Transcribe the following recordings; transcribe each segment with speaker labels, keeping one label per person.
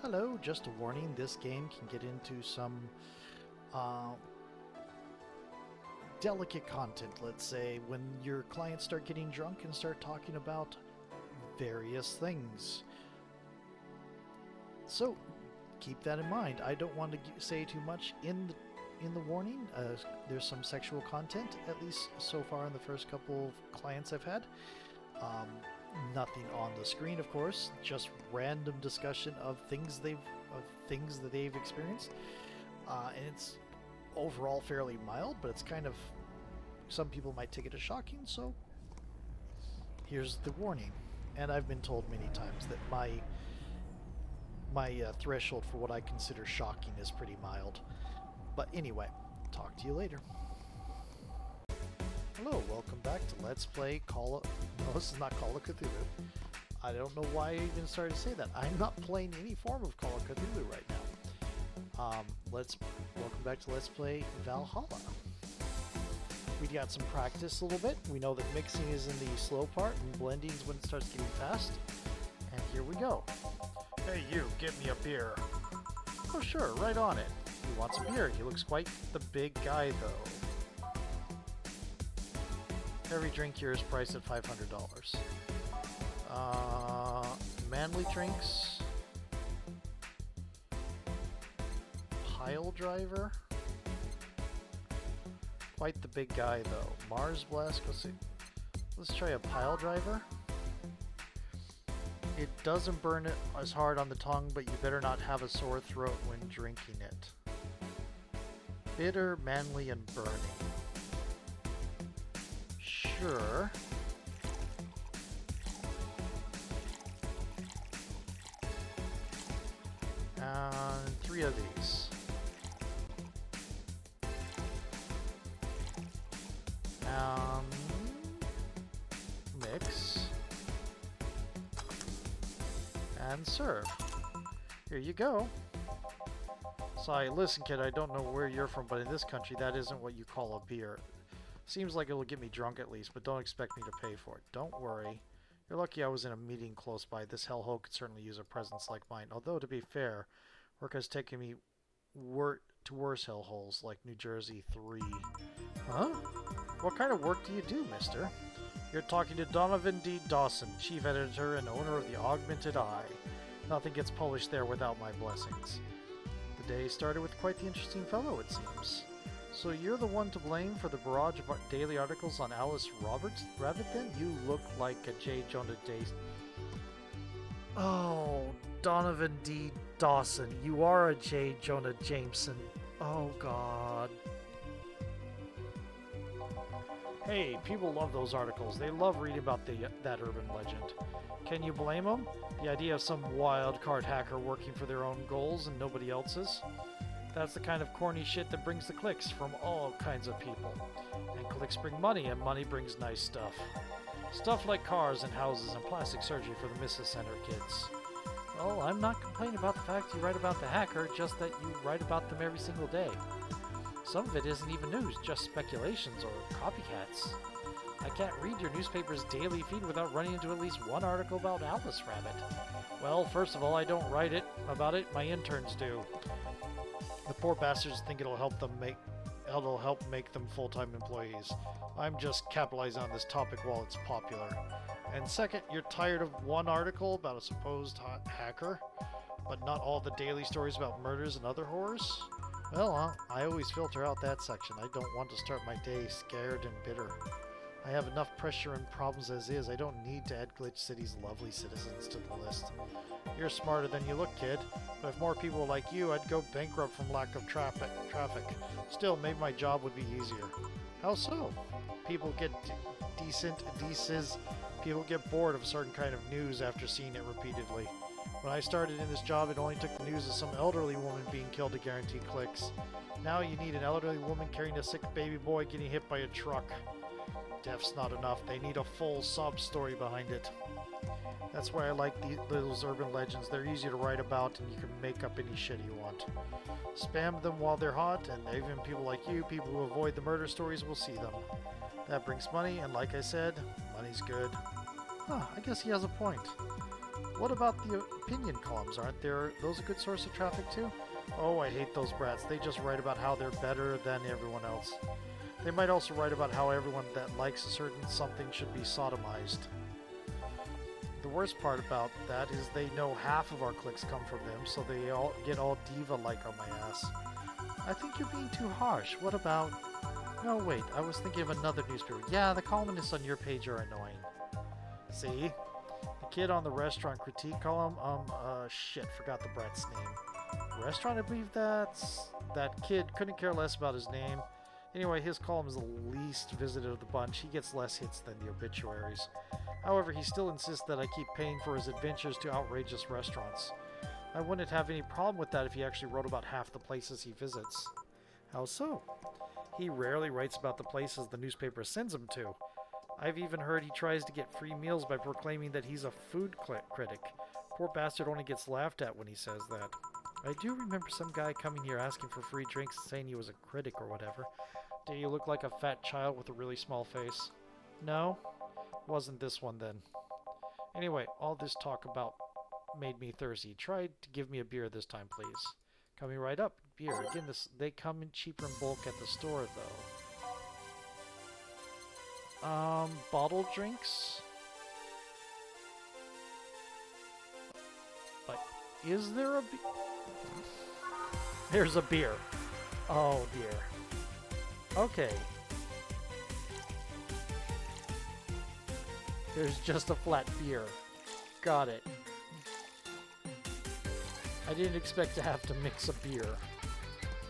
Speaker 1: Hello, just a warning, this game can get into some delicate content, let's say, when your clients start getting drunk and start talking about various things. So, keep that in mind. I don't want to say too much in the warning. There's some sexual content, at least so far in the first couple of clients I've had. Nothing on the screen, of course, just random discussion of things that they've experienced, and it's overall fairly mild, but it's kind of, some people might take it as shocking, so here's the warning. And I've been told many times that my threshold for what I consider shocking is pretty mild. But anyway, talk to you later. Hello, welcome back to Let's Play No, this is not Call of Cthulhu. I don't know why I even started to say that. I'm not playing any form of Call of Cthulhu right now. Welcome back to Let's Play Valhalla. We got some practice a little bit. We know that mixing is in the slow part and blending is when it starts getting fast. And here we go. Hey you, get me a beer. Oh sure, right on it. He wants a beer. He looks quite the big guy though. Every drink here is priced at $500. Manly drinks. Pile driver. Quite the big guy though. Mars blast. Let's see. Let's try a pile driver. It doesn't burn it as hard on the tongue, but you better not have a sore throat when drinking it. Bitter, manly, and burning. Sure. And 3 of these. Mix. And serve. Here you go. Sorry, listen kid, I don't know where you're from, but in this country that isn't what you call a beer. Seems like it'll get me drunk at least, but don't expect me to pay for it. Don't worry. You're lucky I was in a meeting close by. This hellhole could certainly use a presence like mine. Although, to be fair, work has taken me to worse hellholes, like New Jersey 3. Huh? What kind of work do you do, mister? You're talking to Donovan D. Dawson, chief editor and owner of the Augmented Eye. Nothing gets published there without my blessings. The day started with quite the interesting fellow, it seems. So you're the one to blame for the barrage of daily articles on Alice Rabbit then? You look like a J. Jonah Jameson. Oh, Donovan D. Dawson, you are a J. Jonah Jameson. Oh, God. Hey, people love those articles. They love reading about that urban legend. Can you blame them? The idea of some wild card hacker working for their own goals and nobody else's? That's the kind of corny shit that brings the clicks from all kinds of people. And clicks bring money, and money brings nice stuff. Stuff like cars and houses and plastic surgery for the Misses Center kids. Well, I'm not complaining about the fact you write about the hacker, just that you write about them every single day. Some of it isn't even news, just speculations or copycats. I can't read your newspaper's daily feed without running into at least one article about Alice Rabbit. Well, first of all, I don't write about it, my interns do. The poor bastards think it'll help make them full-time employees. I'm just capitalizing on this topic while it's popular. And second, you're tired of one article about a supposed hacker, but not all the daily stories about murders and other horrors? Well, I always filter out that section. I don't want to start my day scared and bitter. I have enough pressure and problems as is. I don't need to add Glitch City's lovely citizens to the list. You're smarter than you look, kid. But if more people were like you, I'd go bankrupt from lack of traffic. Still, maybe my job would be easier. How so? People get people get bored of a certain kind of news after seeing it repeatedly. When I started in this job, it only took the news of some elderly woman being killed to guarantee clicks. Now you need an elderly woman carrying a sick baby boy getting hit by a truck. Death's not enough. They need a full sob story behind it. That's why I like those urban legends. They're easy to write about and you can make up any shit you want. Spam them while they're hot, and even people like you, people who avoid the murder stories, will see them. That brings money, and like I said, money's good. Huh, I guess he has a point. What about the opinion columns? Aren't those a good source of traffic too? Oh, I hate those brats. They just write about how they're better than everyone else. They might also write about how everyone that likes a certain something should be sodomized. The worst part about that is they know half of our clicks come from them, so they all get all diva-like on my ass. I think you're being too harsh. What about... No, wait, I was thinking of another newspaper. Yeah, the columnists on your page are annoying. See? The kid on the restaurant critique column, shit, forgot the brat's name. Restaurant, I believe that's... That kid couldn't care less about his name. Anyway, his column is the least visited of the bunch. He gets less hits than the obituaries. However, he still insists that I keep paying for his adventures to outrageous restaurants. I wouldn't have any problem with that if he actually wrote about half the places he visits. How so? He rarely writes about the places the newspaper sends him to. I've even heard he tries to get free meals by proclaiming that he's a food critic. Poor bastard only gets laughed at when he says that. I do remember some guy coming here asking for free drinks and saying he was a critic or whatever. Do you look like a fat child with a really small face? No? Wasn't this one then. Anyway, all this talk about made me thirsty. Try to give me a beer this time, please. Coming right up. Beer. Again, they come in cheaper in bulk at the store, though. Bottled drinks? But is there a beer? There's a beer. Oh, dear. Okay. There's just a flat beer. Got it. I didn't expect to have to mix a beer.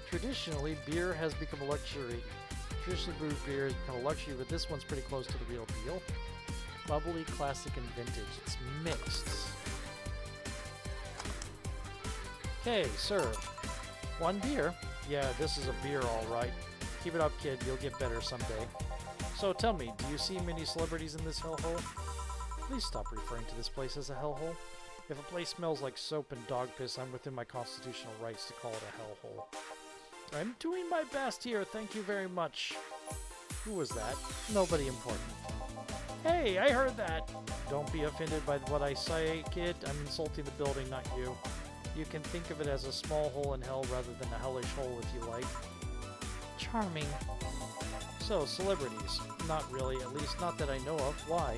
Speaker 1: Traditionally, beer has become a luxury. Traditionally brewed beer has become a luxury, but this one's pretty close to the real deal. Bubbly, classic, and vintage. It's mixed. Okay, serve. One beer? Yeah, this is a beer, alright. Keep it up, kid. You'll get better someday. So tell me, do you see many celebrities in this hellhole? Please stop referring to this place as a hellhole. If a place smells like soap and dog piss, I'm within my constitutional rights to call it a hellhole. I'm doing my best here, thank you very much. Who was that? Nobody important. Hey, I heard that! Don't be offended by what I say, kid. I'm insulting the building, not you. You can think of it as a small hole in hell rather than a hellish hole if you like. Charming. So, celebrities. Not really, at least not that I know of. Why?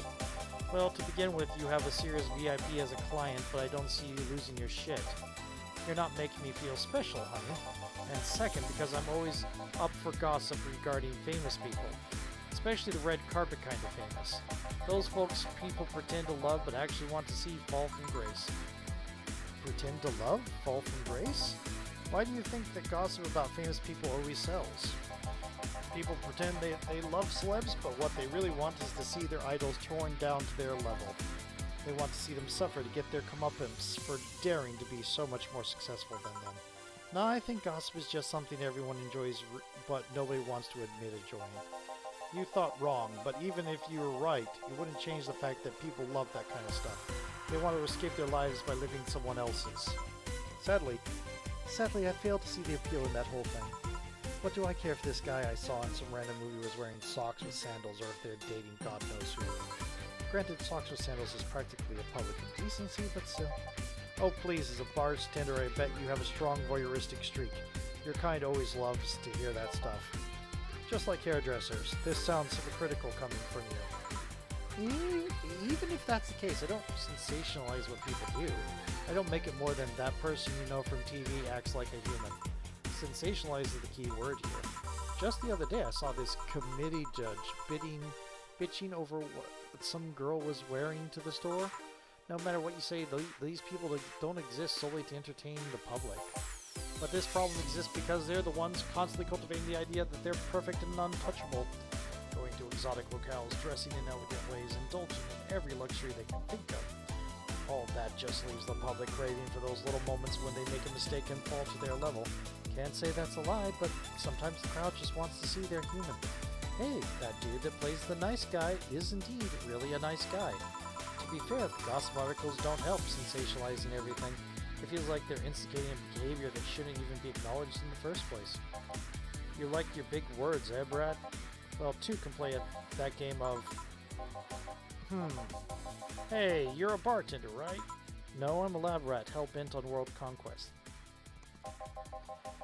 Speaker 1: Well, to begin with, you have a serious VIP as a client, but I don't see you losing your shit. You're not making me feel special, honey. And second, because I'm always up for gossip regarding famous people. Especially the red carpet kind of famous. Those folks people pretend to love but actually want to see fall from grace. Pretend to love? Fall from grace? Why do you think that gossip about famous people always sells? People pretend they love celebs, but what they really want is to see their idols torn down to their level. They want to see them suffer to get their comeuppance for daring to be so much more successful than them. Now, I think gossip is just something everyone enjoys, but nobody wants to admit enjoying. You thought wrong, but even if you were right, it wouldn't change the fact that people love that kind of stuff. They want to escape their lives by living someone else's. Sadly, I fail to see the appeal in that whole thing. What do I care if this guy I saw in some random movie was wearing socks with sandals or if they're dating God knows who? Granted, socks with sandals is practically a public indecency, but still. Oh please, as a bartender, I bet you have a strong voyeuristic streak. Your kind always loves to hear that stuff. Just like hairdressers, this sounds hypocritical coming from you. Even if that's the case, I don't sensationalize what people do. I don't make it more than that person you know from TV acts like a human. Sensationalize is the key word here. Just the other day I saw this committee judge bitching over what some girl was wearing to the store. No matter what you say, these people don't exist solely to entertain the public. But this problem exists because they're the ones constantly cultivating the idea that they're perfect and untouchable. Going to exotic locales, dressing in elegant ways, indulging in every luxury they can think of. All that just leaves the public craving for those little moments when they make a mistake and fall to their level. Can't say that's a lie, but sometimes the crowd just wants to see they're human. Hey, that dude that plays the nice guy is indeed really a nice guy. To be fair, the gossip articles don't help sensationalizing everything. It feels like they're instigating a behavior that shouldn't even be acknowledged in the first place. You like your big words, eh, Brad? Well, two can play at that game of... Hey, you're a bartender, right? No, I'm a lab rat, hell-bent on world conquest.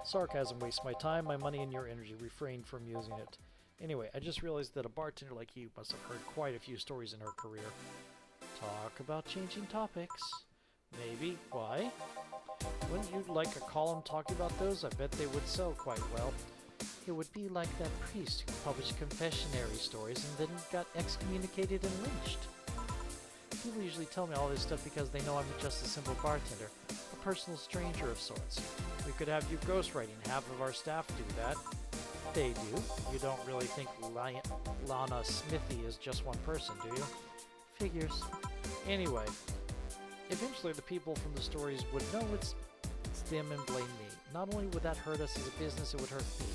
Speaker 1: Sarcasm wastes my time, my money, and your energy. Refrain from using it. Anyway, I just realized that a bartender like you must have heard quite a few stories in her career. Talk about changing topics. Maybe. Why? Wouldn't you like a column talking about those? I bet they would sell quite well. It would be like that priest who published confessionary stories and then got excommunicated and lynched. People usually tell me all this stuff because they know I'm just a simple bartender, a personal stranger of sorts. We could have you ghostwriting. Half of our staff do that. They do. You don't really think Lana Smithy is just one person, do you? Figures. Anyway, eventually the people from the stories would know it's them and blame me. Not only would that hurt us as a business, it would hurt me.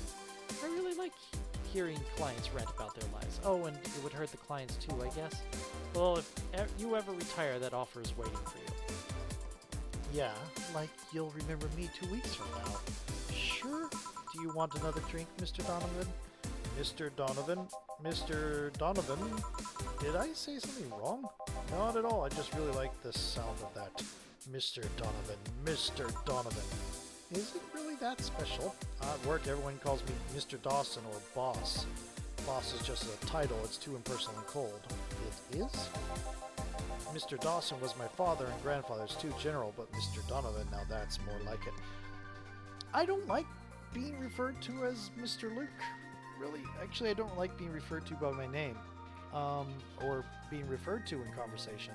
Speaker 1: I really like hearing clients rant about their lives. Oh, and it would hurt the clients too, I guess. Well, if you ever retire, that offer is waiting for you. Yeah, like you'll remember me 2 weeks from now. Sure. Do you want another drink, Mr. Donovan? Mr. Donovan? Mr. Donovan? Did I say something wrong? Not at all. I just really like the sound of that. Mr. Donovan. Mr. Donovan. Is it really that special? At work, everyone calls me Mr. Dawson or Boss. Boss is just a title. It's too impersonal and cold. It is? Mr. Dawson was my father and grandfather. It's too general, but Mr. Donovan, now that's more like it. I don't like being referred to as Mr. Luke. Really, actually, I don't like being referred to by my name. Or being referred to in conversation.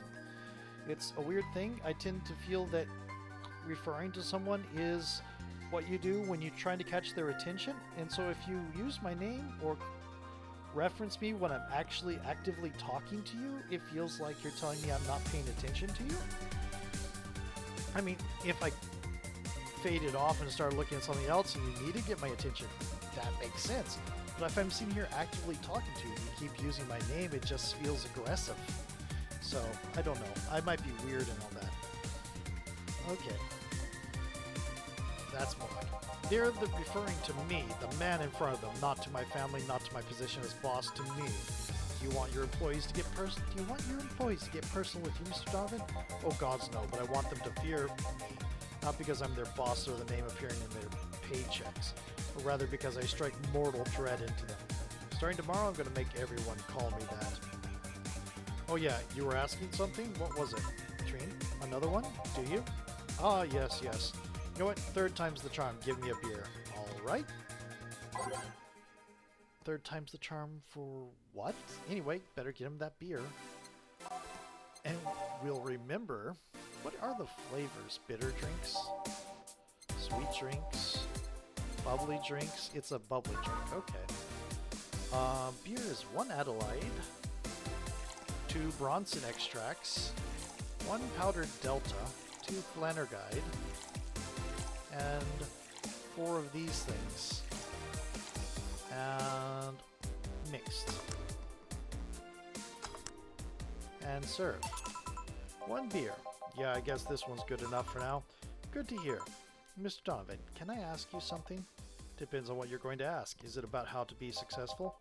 Speaker 1: It's a weird thing. I tend to feel that referring to someone is what you do when you're trying to catch their attention. And so if you use my name or reference me when I'm actually actively talking to you, it feels like you're telling me I'm not paying attention to you. I mean, if I faded off and started looking at something else and you need to get my attention, that makes sense. But if I'm sitting here actively talking to you and you keep using my name, it just feels aggressive. So, I don't know. I might be weird and all that. Okay. That's more like it. They're referring to me, the man in front of them, not to my family, not to my position as boss, to me. Do you want your employees to get personal? Do you want your employees to get personal with you, Mr. Donovan? Oh, gods no, but I want them to fear me. Not because I'm their boss or the name appearing in their paychecks, but rather because I strike mortal dread into them. Starting tomorrow, I'm going to make everyone call me that. Oh yeah, you were asking something? What was it? Trine? Another one? Do you? Ah, yes, yes. You know what? Third time's the charm. Give me a beer. Alright. Third time's the charm for what? Anyway, better get him that beer. And we'll remember, what are the flavors? Bitter drinks? Sweet drinks? Bubbly drinks? It's a bubbly drink. Okay. Beer is 1 Adelaide. 2 Bronson extracts, 1 powdered Delta, 2 Flannerguide, and 4 of these things, and mixed, and served. 1 beer. Yeah, I guess this one's good enough for now. Good to hear. Mr. Donovan, can I ask you something? Depends on what you're going to ask. Is it about how to be successful?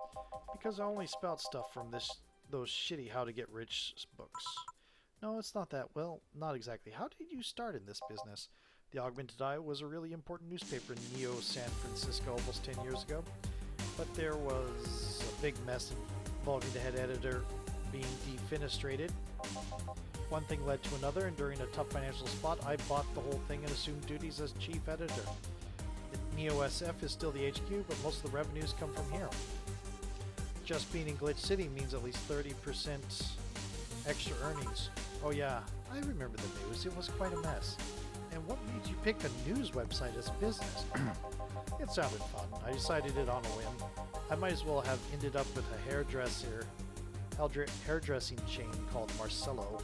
Speaker 1: Because I only spout stuff from those shitty how to get rich books. No, it's not that. Well, not exactly. How did you start in this business? The Augmented Eye was a really important newspaper in Neo San Francisco almost 10 years ago. But there was a big mess involving the head editor being defenestrated. One thing led to another, and during a tough financial spot, I bought the whole thing and assumed duties as chief editor. Neo SF is still the HQ, but most of the revenues come from here. Just being in Glitch City means at least 30% extra earnings. Oh yeah, I remember the news. It was quite a mess. And what made you pick a news website as a business? It sounded fun. I decided it on a whim. I might as well have ended up with a hairdressing chain called Marcello.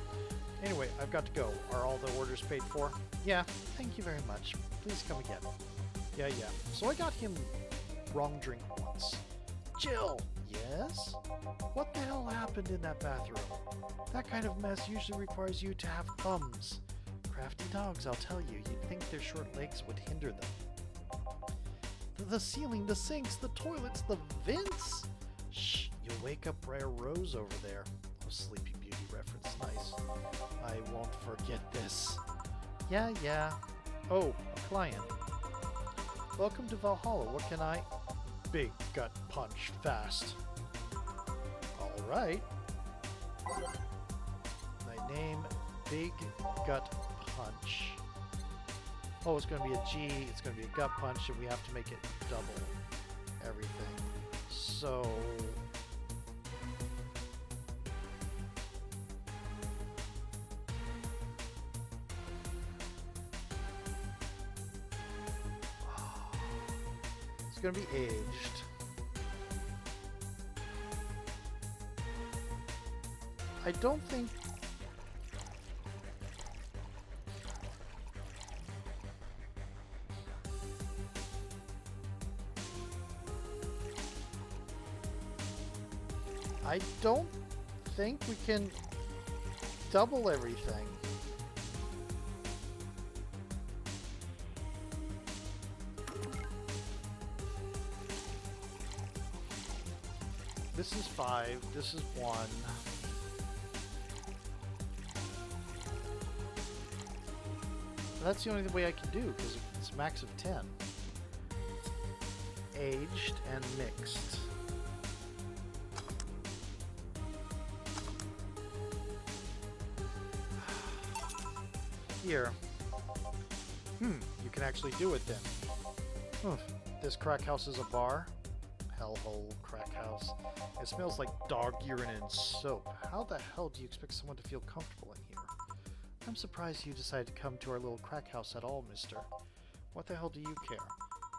Speaker 1: Anyway, I've got to go. Are all the orders paid for? Yeah, thank you very much. Please come again. Yeah. So I got him wrong drink once. Jill! Yes? What the hell happened in that bathroom? That kind of mess usually requires you to have thumbs. Crafty dogs, I'll tell you. You'd think their short legs would hinder them. The ceiling, the sinks, the toilets, the vents! Shh, you'll wake up Rare Rose over there. Oh, Sleepy Beauty reference, nice. I won't forget this. Yeah. Oh, a client. Welcome to Valhalla. What can I... Big gut punch fast. Alright. My name, Big Gut Punch. Oh, it's going to be a G, it's going to be a gut punch, and we have to make it double everything. So... it's going to be aged. I don't think... we can double everything. This is 5, this is 1. That's the only way I can do, because it's max of 10. Aged and mixed. Here. You can actually do it then. This crack house is a bar. Hellhole crack house. It smells like dog urine and soap. How the hell do you expect someone to feel comfortable in here? I'm surprised you decided to come to our little crack house at all, mister. What the hell do you care?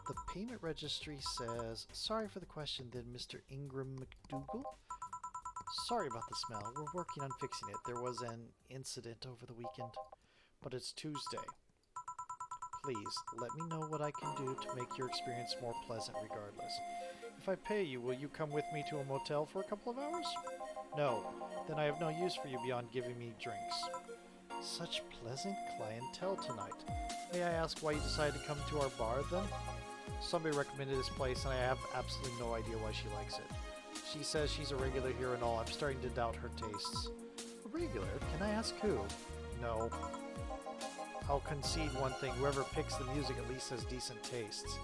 Speaker 1: The payment registry says, sorry for the question then, Mr. Ingram McDougal? Sorry about the smell. We're working on fixing it. There was an incident over the weekend. But it's Tuesday. Please, let me know what I can do to make your experience more pleasant regardless. If I pay you, will you come with me to a motel for a couple of hours? No. Then I have no use for you beyond giving me drinks. Such pleasant clientele tonight. May I ask why you decided to come to our bar then? Somebody recommended this place and I have absolutely no idea why she likes it. She says she's a regular here and all. I'm starting to doubt her tastes. A regular? Can I ask who? No. I'll concede one thing. Whoever picks the music at least has decent tastes.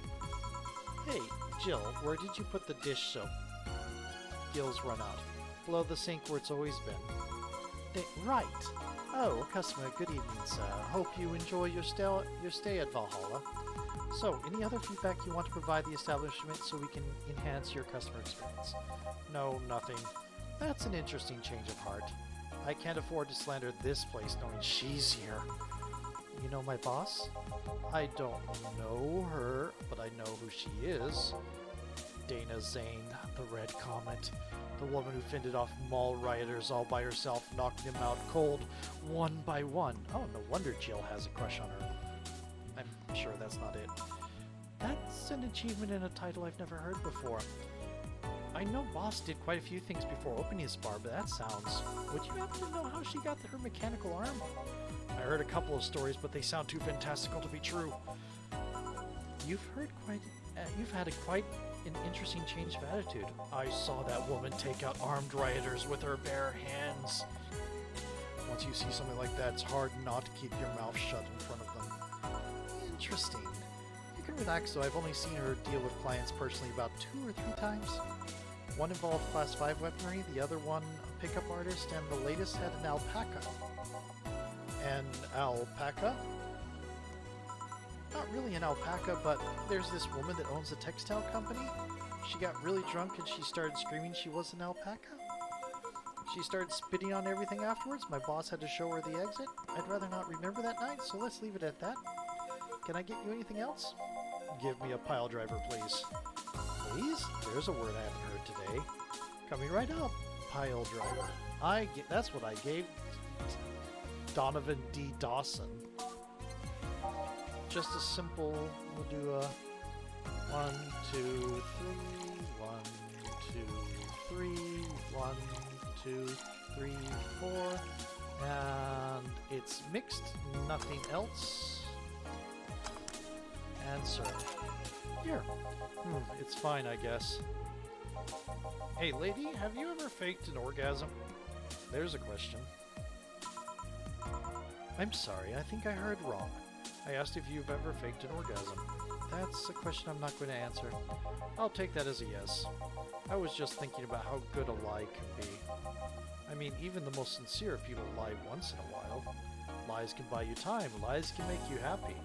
Speaker 1: Hey, Jill, where did you put the dish soap? Gill's run out. Below the sink where it's always been. Right. Oh, a customer. Good evening, sir. Hope you enjoy your stay at Valhalla. So, any other feedback you want to provide the establishment so we can enhance your customer experience? No, nothing. That's an interesting change of heart. I can't afford to slander this place knowing she's here. You know my boss? I don't know her, but I know who she is. Dana Zane, the Red Comet. The woman who fended off mall rioters all by herself, knocking them out cold, one by one. Oh, no wonder Jill has a crush on her. I'm sure that's not it. That's an achievement and a title I've never heard before. I know Boss did quite a few things before opening his bar, but that sounds... Would you happen to know how she got her mechanical arm? I heard a couple of stories, but they sound too fantastical to be true. You've had quite an interesting change of attitude. I saw that woman take out armed rioters with her bare hands. Once you see something like that, it's hard not to keep your mouth shut in front of them. Interesting. You can relax though, I've only seen her deal with clients personally about 2 or 3 times. One involved Class 5 weaponry, the other one a pickup artist, and the latest had an alpaca. An alpaca? Not really an alpaca, but there's this woman that owns a textile company. She got really drunk and she started screaming she was an alpaca. She started spitting on everything afterwards. My boss had to show her the exit. I'd rather not remember that night, so let's leave it at that. Can I get you anything else? Give me a pile driver, please. Please? There's a word I haven't heard today. Coming right up. Pile driver. That's what I gave Donovan D. Dawson. Just a simple, we'll do a 1, 2, 3, 1, 2, 3, 1, 2, 3, 4, and it's mixed, nothing else, and serve. Here. It's fine, I guess. Hey lady, have you ever faked an orgasm? There's a question. I'm sorry, I think I heard wrong. I asked if you've ever faked an orgasm. That's a question I'm not going to answer. I'll take that as a yes. I was just thinking about how good a lie can be. I mean, even the most sincere people lie once in a while. Lies can buy you time. Lies can make you happy.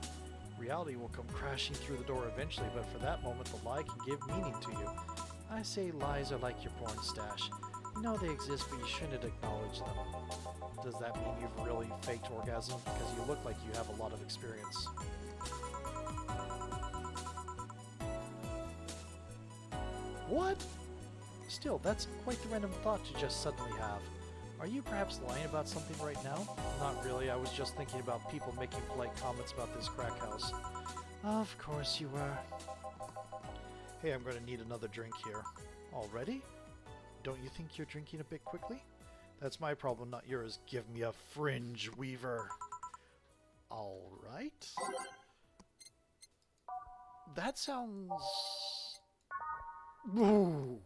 Speaker 1: Reality will come crashing through the door eventually, but for that moment, the lie can give meaning to you. I say lies are like your porn stash. You know they exist, but you shouldn't acknowledge them. Does that mean you've really faked orgasm? Because you look like you have a lot of experience. What? Still, that's quite the random thought to just suddenly have. Are you perhaps lying about something right now? Not really, I was just thinking about people making polite comments about this crack house. Of course you were. Hey, I'm going to need another drink here. Already? Don't you think you're drinking a bit quickly? That's my problem, not yours. Give me a fringe, Weaver. Alright. That sounds... Ooh.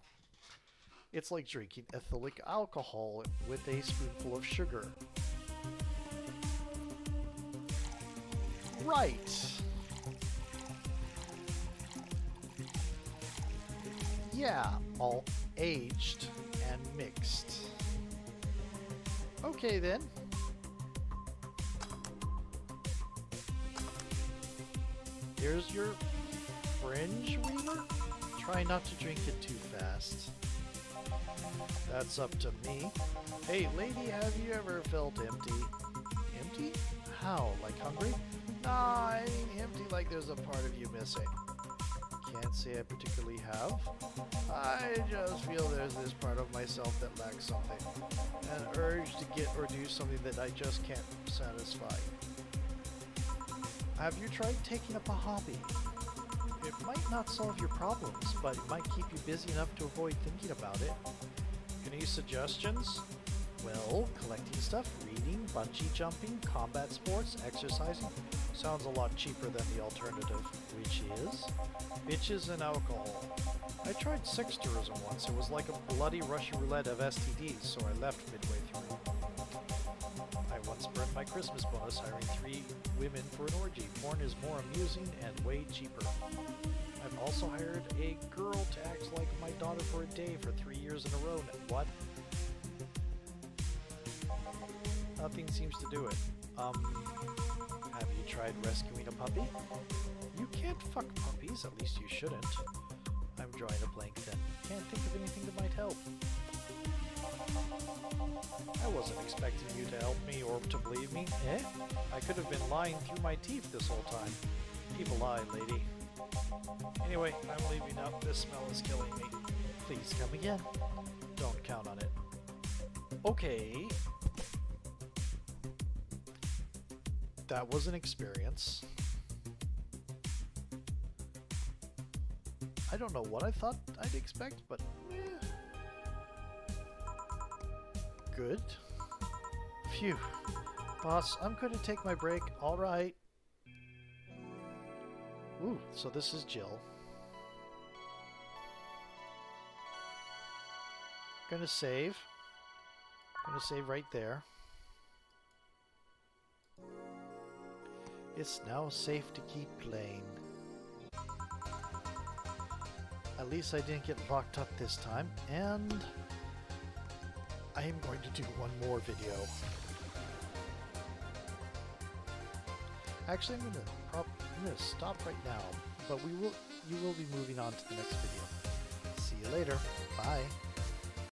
Speaker 1: It's like drinking ethylic alcohol with a spoonful of sugar. Right. Yeah, all aged and mixed. Okay then. Here's your fringe, Weaver. Try not to drink it too fast. That's up to me. Hey, lady, have you ever felt empty? Empty? How? Like hungry? Nah, I mean empty like there's a part of you missing. Can't say I particularly have. I just feel there's this part of myself that lacks something. An urge to get or do something that I just can't satisfy. Have you tried taking up a hobby? It might not solve your problems, but it might keep you busy enough to avoid thinking about it. Any suggestions? Well, collecting stuff, reading, bungee jumping, combat sports, exercising. Sounds a lot cheaper than the alternative, which is bitches and alcohol. I tried sex tourism once. It was like a bloody Russian roulette of STDs, so I left midway through. I once burned my Christmas bonus hiring 3 women for an orgy. Porn is more amusing and way cheaper. I've also hired a girl to act like my daughter for a day for 3 years in a row. What? Nothing seems to do it. Have you tried rescuing a puppy? You can't fuck puppies, at least you shouldn't. I'm drawing a blank then. Can't think of anything that might help. I wasn't expecting you to help me or to believe me. Eh? I could have been lying through my teeth this whole time. People lie, lady. Anyway, I'm leaving now. This smell is killing me. Please come again. Don't count on it. Okay. That was an experience. I don't know what I thought I'd expect, but good. Phew. Boss, I'm going to take my break. All right. Ooh, so this is Jill. Gonna save. Gonna save right there. It's now safe to keep playing. At least I didn't get locked up this time, and I am going to do one more video. Actually, I'm gonna stop right now, but you will be moving on to the next video. See you later. Bye.